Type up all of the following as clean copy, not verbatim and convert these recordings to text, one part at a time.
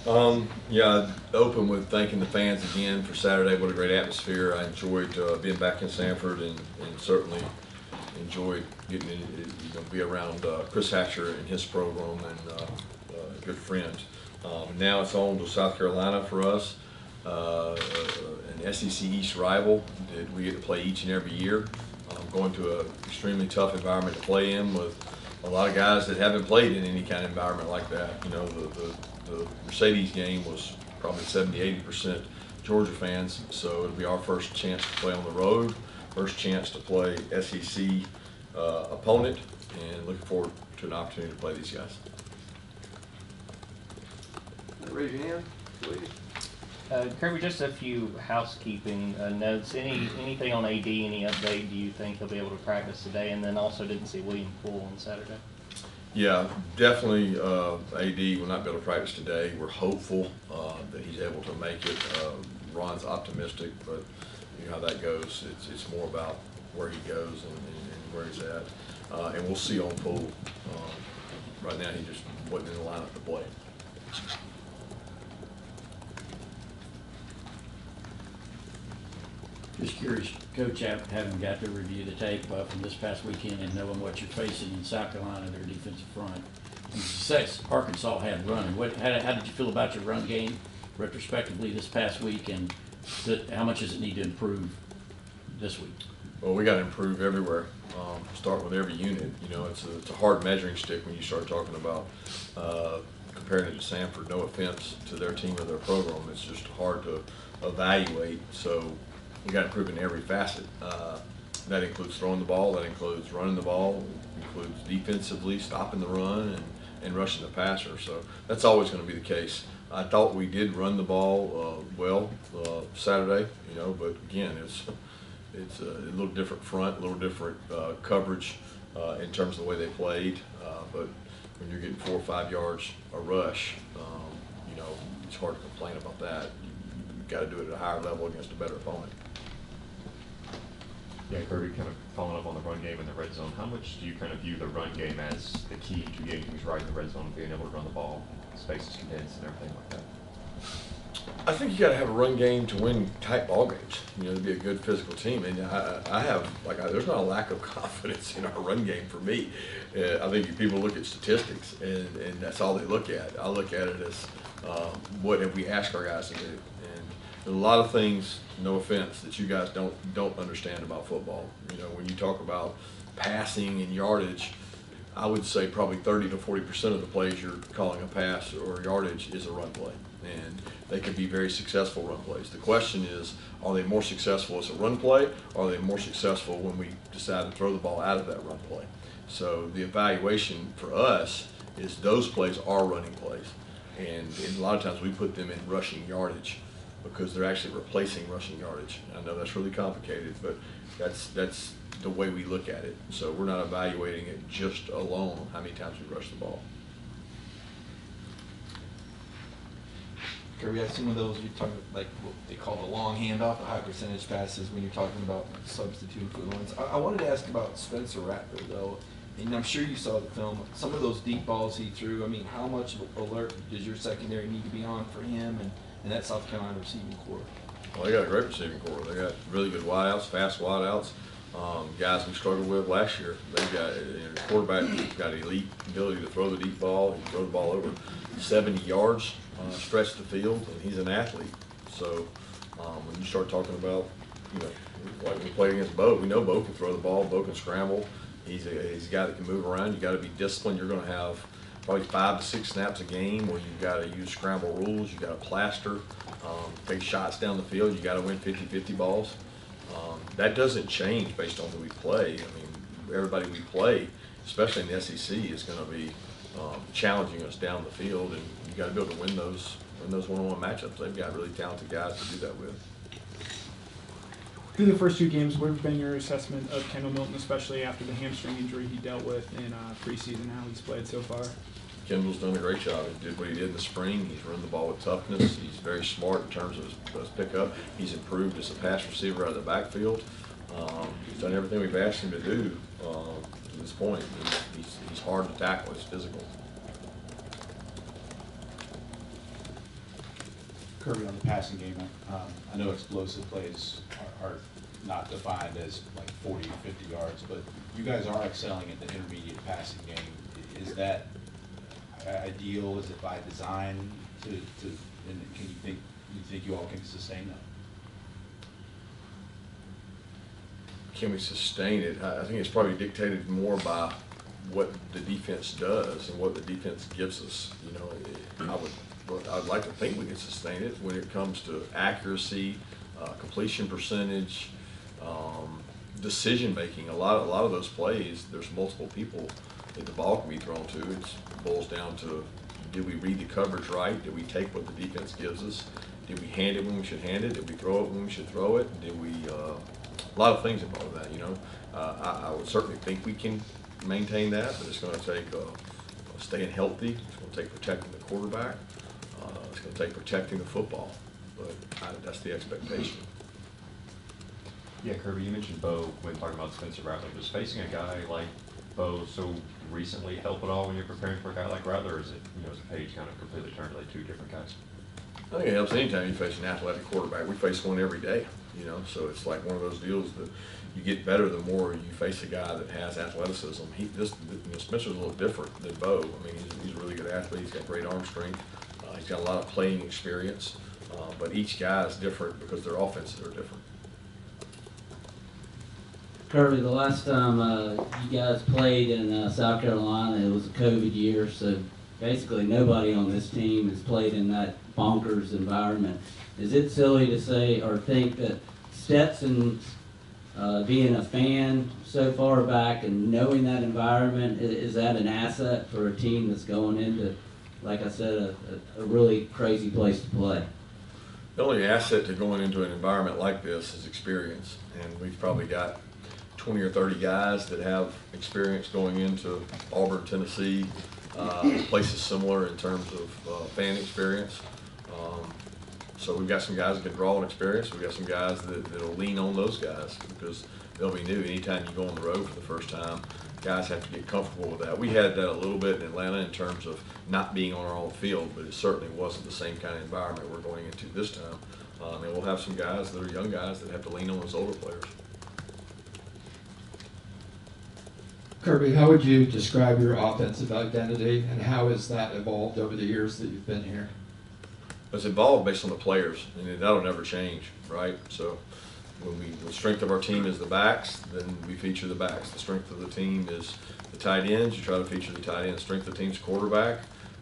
Yeah, I'd open with thanking the fans again for Saturday. What a great atmosphere. I enjoyed being back in Sanford and certainly enjoyed getting to be around Chris Hatcher and his program and a good friend. Now it's on to South Carolina for us, an SEC East rival that we get to play each and every year. Going to an extremely tough environment to play in with a lot of guys that haven't played in any kind of environment like that. The Mercedes game was probably 70–80% Georgia fans, so it'll be our first chance to play on the road, first chance to play SEC opponent, and looking forward to an opportunity to play these guys. Raise your hand, please. Kirby, just a few housekeeping notes. Anything on AD? Any update? Do you think he'll be able to practice today? And then also didn't see William Poole on Saturday. Yeah, definitely. AD will not be able to practice today. We're hopeful that he's able to make it. Ron's optimistic, but you know how that goes. It's more about where he goes and where he's at. And we'll see on Poole. Right now, he just wasn't in the lineup to play. Just curious, Coach, having got to review the tape from this past weekend and knowing what you're facing in South Carolina, their defensive front. The success Arkansas had running. How did you feel about your run game retrospectively this past week, and how much does it need to improve this week? Well, we got to improve everywhere. Start with every unit. You know, it's a hard measuring stick when you start talking about comparing it to Sanford. No offense to their team or their program, it's just hard to evaluate. So we got to improve in every facet. That includes throwing the ball. That includes running the ball. It includes defensively stopping the run and rushing the passer. So that's always going to be the case. I thought we did run the ball well Saturday. You know, but again, it's a little different front, a little different coverage in terms of the way they played. But when you're getting 4 or 5 yards a rush, you know, it's hard to complain about that. You've got to do it at a higher level against a better opponent. Yeah, Kirby, kind of following up on the run game in the red zone, how much do you kind of view the run game as the key to getting things right in the red zone, being able to run the ball, spaces condensed and everything like that? I think you got to have a run game to win tight ball games. You know, to be a good physical team. And there's not a lack of confidence in our run game for me. I think people look at statistics and that's all they look at. I look at it as what have we asked our guys to do. And there's a lot of things, no offense, that you guys don't understand about football. You know, when you talk about passing and yardage, I would say probably 30 to 40% of the plays you're calling a pass or yardage is a run play. And they could be very successful run plays. The question is, are they more successful as a run play, or are they more successful when we decide to throw the ball out of that run play? So the evaluation for us is those plays are running plays. And a lot of times we put them in rushing yardage because they're actually replacing rushing yardage. I know that's really complicated, but that's the way we look at it. So we're not evaluating it just alone on how many times we rush the ball. Kirby, I have some of those you talk like what they call the long handoff, the high percentage passes when you're talking about substitute equivalents. I wanted to ask about Spencer Rattler though, and I'm sure you saw the film. Some of those deep balls he threw. I mean, how much alert does your secondary need to be on for him and that South Carolina receiving corps? Well, they got a great receiving corps. They got really good wideouts, fast wideouts. Guys we struggled with last year. They got the quarterback got elite ability to throw the deep ball. He can throw the ball over 70 yards. Stretch the field, and he's an athlete. So when you start talking about, you know, like we played against Bo, we know Bo can throw the ball, Bo can scramble. He's a guy that can move around. You got to be disciplined. You're going to have probably 5 to 6 snaps a game where you've got to use scramble rules. You got to plaster, take shots down the field. You got to win 50-50 balls. That doesn't change based on who we play. I mean, everybody we play, especially in the SEC, is going to be challenging us down the field, and you got to be able to win those one-on-one matchups. They've got really talented guys to do that with. Through the first 2 games, what has been your assessment of Kendall Milton, especially after the hamstring injury he dealt with in preseason, how he's played so far? Kendall's done a great job. He did what he did in the spring. He's run the ball with toughness. He's very smart in terms of his pickup. He's improved as a pass receiver out of the backfield. He's done everything we've asked him to do to this point. He's hard to tackle. He's physical. Kirby, on the passing game, I know explosive plays are not defined as like 40 or 50 yards, but you guys are excelling at the intermediate passing game. Is that ideal? Is it by design? And can you think you all can sustain that? Can we sustain it? I think it's probably dictated more by what the defense does and what the defense gives us. You know, I'd like to think we can sustain it when it comes to accuracy, completion percentage, decision making. A lot of those plays, there's multiple people that the ball can be thrown to. It boils down to, did we read the coverage right? Did we take what the defense gives us? Did we hand it when we should hand it? Did we throw it when we should throw it? Did we? A lot of things involved in that. You know, I would certainly think we can maintain that, but it's going to take staying healthy. It's going to take protecting the quarterback. It's going to take protecting the football. But that's the expectation. Yeah, Kirby, you mentioned Bo when talking about Spencer Rattler. Does facing a guy like Bo so recently help at all when you're preparing for a guy like Rattler, or is it, you know, is the page kind of completely turned like two different guys? I think it helps anytime you face an athletic quarterback. We face one every day, you know, so it's like one of those deals that you get better the more you face a guy that has athleticism. Spencer's a little different than Bo. I mean, he's a really good athlete. He's got great arm strength. He's got a lot of playing experience, but each guy is different because their offenses are different. Kirby, the last time you guys played in South Carolina, it was a COVID year, so basically nobody on this team has played in that bonkers environment. Is it silly to say or think that Stetson, being a fan so far back and knowing that environment, is that an asset for a team that's going into, like I said, a really crazy place to play? The only asset to going into an environment like this is experience, and we've probably got 20 or 30 guys that have experience going into Auburn, Tennessee, places similar in terms of fan experience. So we've got some guys that can draw on experience. We've got some guys that'll lean on those guys because they'll be new. Anytime you go on the road for the first time, guys have to get comfortable with that. We had that a little bit in Atlanta in terms of not being on our own field, but it certainly wasn't the same kind of environment we're going into this time. And we'll have some guys that are young guys that have to lean on those older players. Kirby, how would you describe your offensive identity, and how has that evolved over the years that you've been here? It's evolved based on the players, and that'll never change, right? So when the strength of our team is the backs, then we feature the backs. The strength of the team is the tight ends, you try to feature the tight end. The strength of the team's quarterback,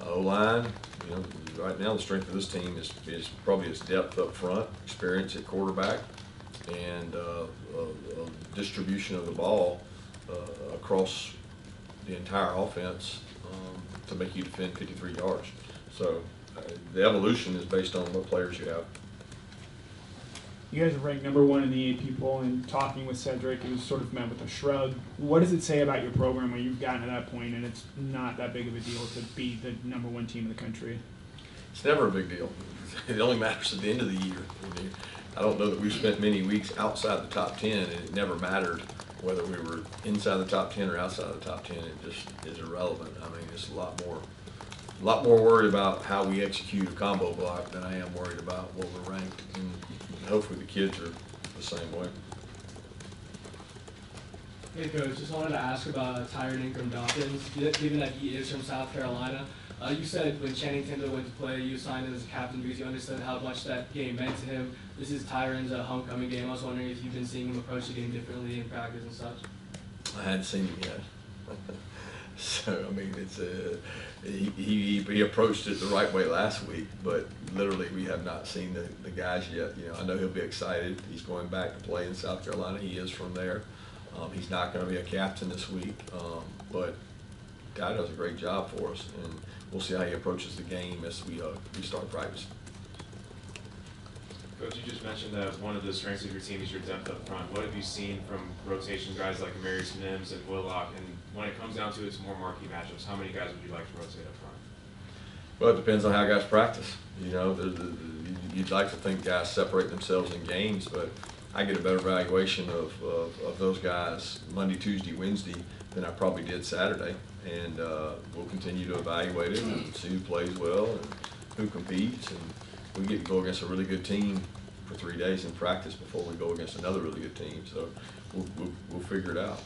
O-line. You know, right now the strength of this team is probably its depth up front, experience at quarterback, and distribution of the ball across the entire offense to make you defend 53 yards. So the evolution is based on what players you have. You guys are ranked #1 in the AP poll, and talking with Cedric, it was sort of met with a shrug. What does it say about your program when you've gotten to that point and it's not that big of a deal to be the #1 team in the country? It's never a big deal. It only matters at the end of the year. I don't know that we've spent many weeks outside the top 10, and it never mattered whether we were inside the top 10 or outside the top 10. It just is irrelevant. I mean, it's a lot more worried about how we execute a combo block than I am worried about what we're ranked. And hopefully the kids are the same way. Hey Coach, just wanted to ask about Tyron Dawkins, given that he is from South Carolina. You said when Channing Tindall went to play, you signed him as a captain because you understood how much that game meant to him. This is Tyron's homecoming game. I was wondering if you've been seeing him approach the game differently in practice and such. I hadn't seen him yet. So, I mean, it's he approached it the right way last week, but literally we have not seen the guys yet. You know, I know he'll be excited. He's going back to play in South Carolina. He is from there. He's not going to be a captain this week, but Guy does a great job for us, and we'll see how he approaches the game as we start practice. Coach, you just mentioned that one of the strengths of your team is your depth up front. What have you seen from rotation guys like Amarius Mims and Willock? And when it comes down to its more marquee matchups, how many guys would you like to rotate up front? Well, it depends on how guys practice. You know, you'd like to think guys separate themselves in games, but I get a better evaluation of those guys Monday, Tuesday, Wednesday than I probably did Saturday. And we'll continue to evaluate it and see who plays well and who competes. And we get to go against a really good team for 3 days in practice before we go against another really good team. So we'll figure it out.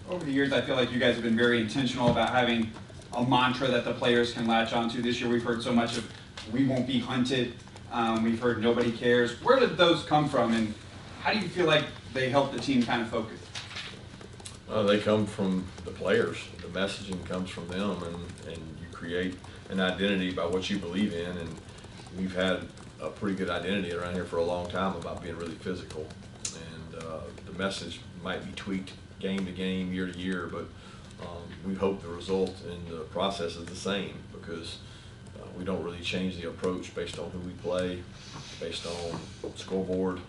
Over the years, I feel like you guys have been very intentional about having a mantra that the players can latch onto. This year, we've heard so much of "we won't be hunted." We've heard "nobody cares." Where did those come from, and how do you feel like they help the team kind of focus? They come from the players. The messaging comes from them, and you create an identity by what you believe in. And we've had a pretty good identity around here for a long time about being really physical. And the message might be tweaked game to game, year to year, but we hope the result in the process is the same, because we don't really change the approach based on who we play, based on scoreboard,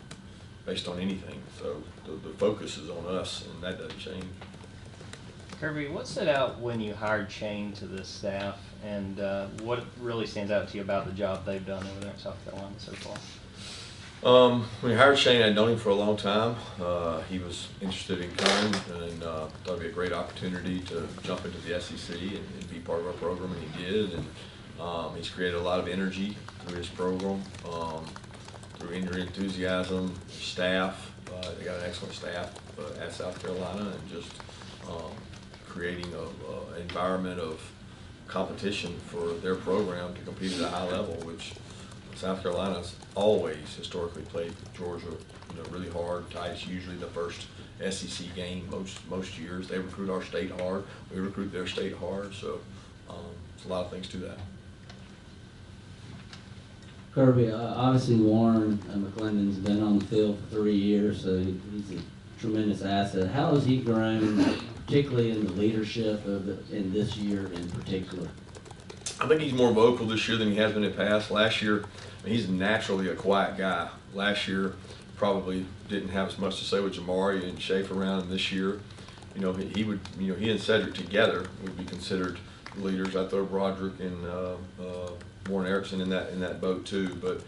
based on anything. So the focus is on us, and that doesn't change. Kirby, what stood out when you hired Shane to this staff, and what really stands out to you about the job they've done over there in South Carolina so far? When we hired Shane, I'd known him for a long time. He was interested in coming, and thought it'd be a great opportunity to jump into the SEC and be part of our program, and he did. And he's created a lot of energy through his program, through enthusiasm, staff. They got an excellent staff at South Carolina, and just creating an environment of competition for their program to compete at a high level, which South Carolina's always historically played Georgia, really hard, tight. It's usually the first SEC game most years. They recruit our state hard. We recruit their state hard. So there's a lot of things to that. Kirby, obviously Warren McClendon's been on the field for 3 years, so he's a tremendous asset. How has he grown, particularly in the leadership in this year in particular? I think he's more vocal this year than he has been in the past. Last year, he's naturally a quiet guy. Last year, probably didn't have as much to say with Jamari and Schaefer around. And this year, he would, he and Cedric together would be considered leaders. I throw Broderick and Warren Erickson in that boat too. But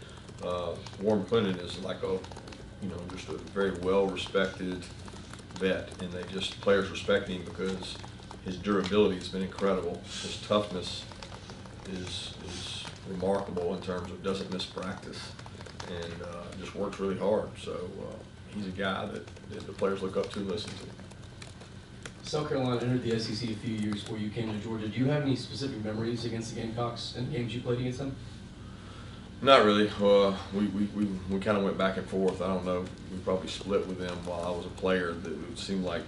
Warren McClendon is like just a very well-respected vet, and players respect him because his durability has been incredible. His toughness is remarkable in terms of doesn't miss practice, and just works really hard. So he's a guy that the players look up to and listen to. South Carolina entered the SEC a few years before you came to Georgia. Do you have any specific memories against the Gamecocks and games you played against them? Not really. We kind of went back and forth. I don't know. We probably split with them while I was a player. That it seemed like,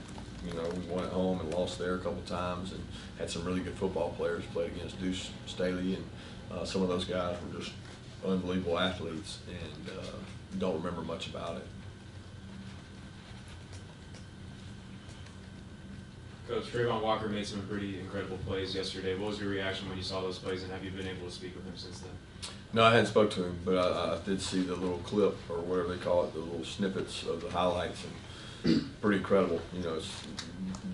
we won at home and lost there a couple times, and had some really good football players. Played against Deuce Staley, and some of those guys were just unbelievable athletes, and don't remember much about it. Coach, Trayvon Walker made some pretty incredible plays yesterday. What was your reaction when you saw those plays, and have you been able to speak with him since then? No, I hadn't spoke to him, but I did see the little clip, or whatever they call it, the little snippets of the highlights, and pretty incredible. It's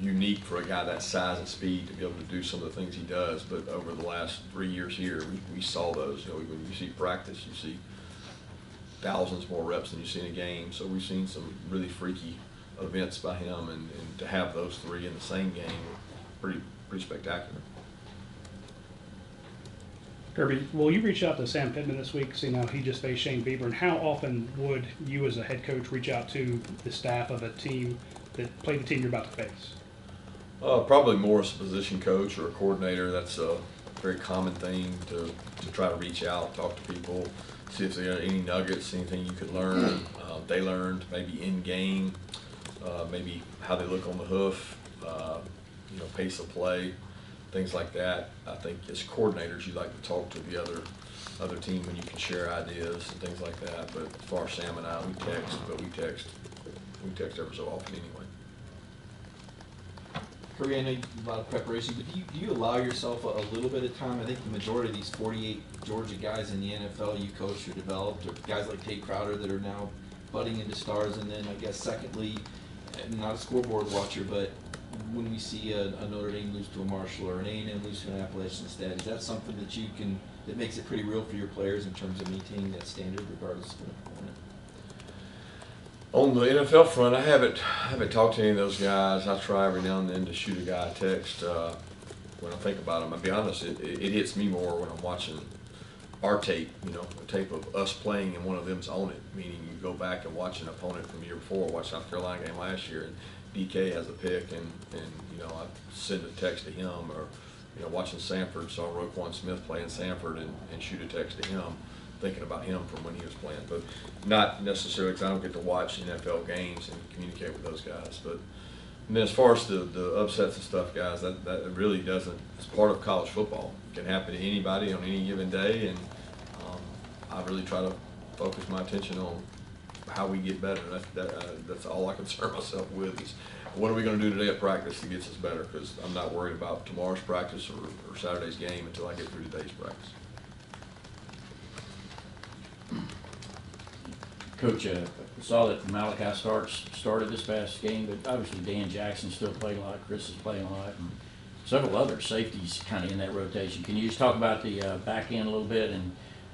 unique for a guy that size and speed to be able to do some of the things he does. But over the last 3 years here, we saw those. When you see practice, you see thousands more reps than you see in a game. So we've seen some really freaky events by him, and to have those three in the same game, pretty spectacular. Kirby, well, you reached out to Sam Pittman this week, seeing how he just faced Shane Bieber, and how often would you as a head coach reach out to the staff of a team that played the team you're about to face? Probably more as a position coach or a coordinator. That's a very common thing to try to reach out, talk to people, see if there are any nuggets, anything you could learn. They learned maybe in game, maybe how they look on the hoof, pace of play. Things like that. I think as coordinators, you like to talk to the other team when you can share ideas and things like that. But as far as Sam and I, we text every so often anyway. Kirby, I know a lot of preparation, but do you allow yourself a little bit of time? I think the majority of these 48 Georgia guys in the NFL you coached or developed, or guys like Tate Crowder that are now budding into stars. And then I guess secondly, not a scoreboard watcher, but when we see a Notre Dame lose to a Marshall or an A&M lose to an Appalachian State, is that something that makes it pretty real for your players in terms of maintaining that standard regardless of the opponent? On the NFL front, I haven't talked to any of those guys. I try every now and then to shoot a guy a text. when I think about them. I'll be honest, it hits me more when I'm watching our tape, you know, a tape of us playing and one of them's on it, meaning you go back and watch an opponent from the year before, watch South Carolina game last year, and DK has a pick, and you know, I send a text to him, or, you know, watching Sanford, saw Roquan Smith play in Sanford and shoot a text to him, thinking about him from when he was playing, but not necessarily because I don't get to watch NFL games and communicate with those guys. But and then as far as the upsets and stuff, guys, that really doesn't, it's part of college football. It can happen to anybody on any given day, and I really try to focus my attention on how we get better. That's all I concern myself with is what are we going to do today at practice that gets us better, because I'm not worried about tomorrow's practice or Saturday's game until I get through today's practice. Coach, saw that Malachi started this past game, but obviously Dan Jackson still playing a lot, Chris is playing a lot, and several other safeties kind of in that rotation. Can you just talk about the back end a little bit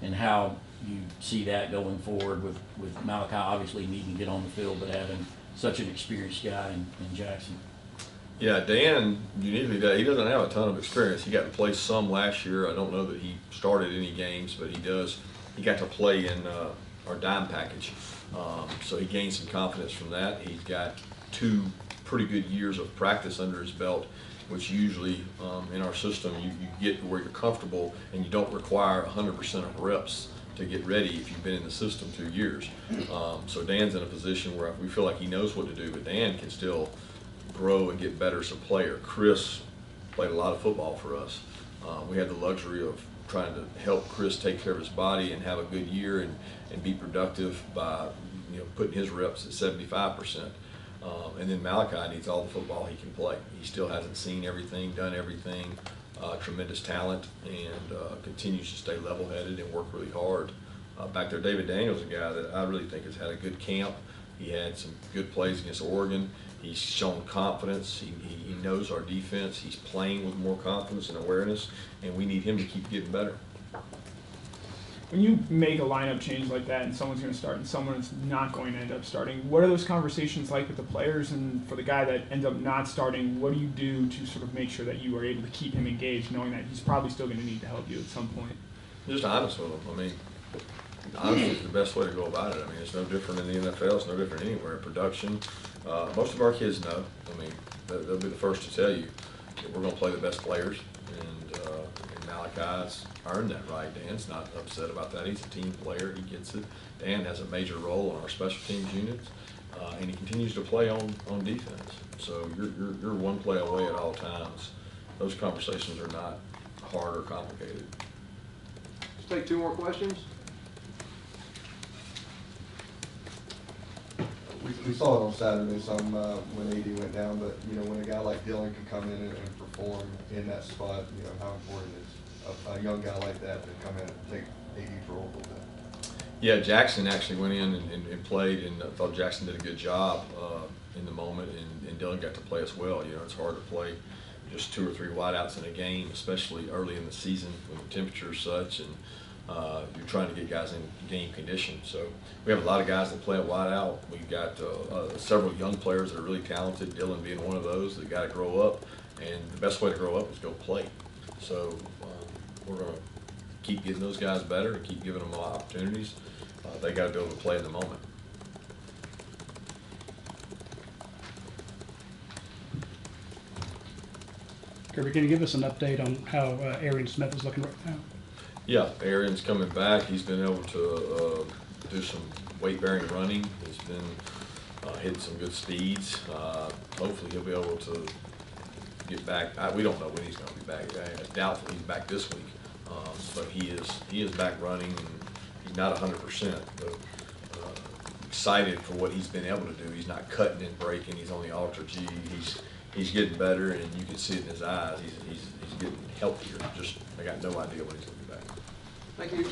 and how you see that going forward with Malachi obviously needing to get on the field, but having such an experienced guy in Jackson? Yeah, Dan, uniquely, he doesn't have a ton of experience. He got to play some last year. I don't know that he started any games, but he does. He got to play in our dime package. So he gained some confidence from that. He's got 2 pretty good years of practice under his belt, which usually in our system you get to where you're comfortable and you don't require 100% of reps to get ready if you've been in the system 2 years. So Dan's in a position where we feel like he knows what to do, but Dan can still grow and get better as a player. Chris played a lot of football for us. We had the luxury of trying to help Chris take care of his body and have a good year and be productive by, you know, putting his reps at 75%. And then Malachi needs all the football he can play. He still hasn't seen everything, done everything. Tremendous talent, and continues to stay level-headed and work really hard. Back there, David Daniels, a guy that I really think has had a good camp. He had some good plays against Oregon. He's shown confidence. He knows our defense. He's playing with more confidence and awareness, and we need him to keep getting better. When you make a lineup change like that and someone's going to start and someone's not going to end up starting, what are those conversations like with the players? And for the guy that ends up not starting, what do you do to sort of make sure that you are able to keep him engaged, knowing that he's probably still going to need to help you at some point? Just honest with him. I mean, honesty is the best way to go about it. I mean, it's no different in the NFL. It's no different anywhere. Production, most of our kids know. I mean, they'll be the first to tell you that we're going to play the best players, and Malachi's earned that right. Dan's not upset about that. He's a team player. He gets it. Dan has a major role in our special teams units, and he continues to play on defense. So you're one play away at all times. Those conversations are not hard or complicated. Let's take 2 more questions. We saw it on Saturday some when AD went down, but you know, when a guy like Dylan can come in and perform in that spot, you know, how important is a young guy like that to come in and take AD's role a little bit? Yeah, Jackson actually went in and played, and I thought Jackson did a good job in the moment, and Dylan got to play as well. You know, it's hard to play just 2 or 3 wideouts in a game, especially early in the season when the temperature is such, and you're trying to get guys in game condition. So we have a lot of guys that play a wideout. We've got several young players that are really talented, Dylan being one of those that got to grow up, and the best way to grow up is go play. So we're going to keep getting those guys better and keep giving them more opportunities. They got to be able to play in the moment. Kirby, can you give us an update on how Arian Smith is looking right now? Yeah, Arian's coming back. He's been able to do some weight-bearing running. He's been hitting some good speeds. Hopefully he'll be able to get back. We don't know when he's going to be back. It's doubtful he's back this week, but he is back running. And he's not 100%, but excited for what he's been able to do. He's not cutting and breaking. He's on the Ultra G. He's getting better, and you can see it in his eyes. He's getting healthier. Just I got no idea when he's going to be back. Thank you.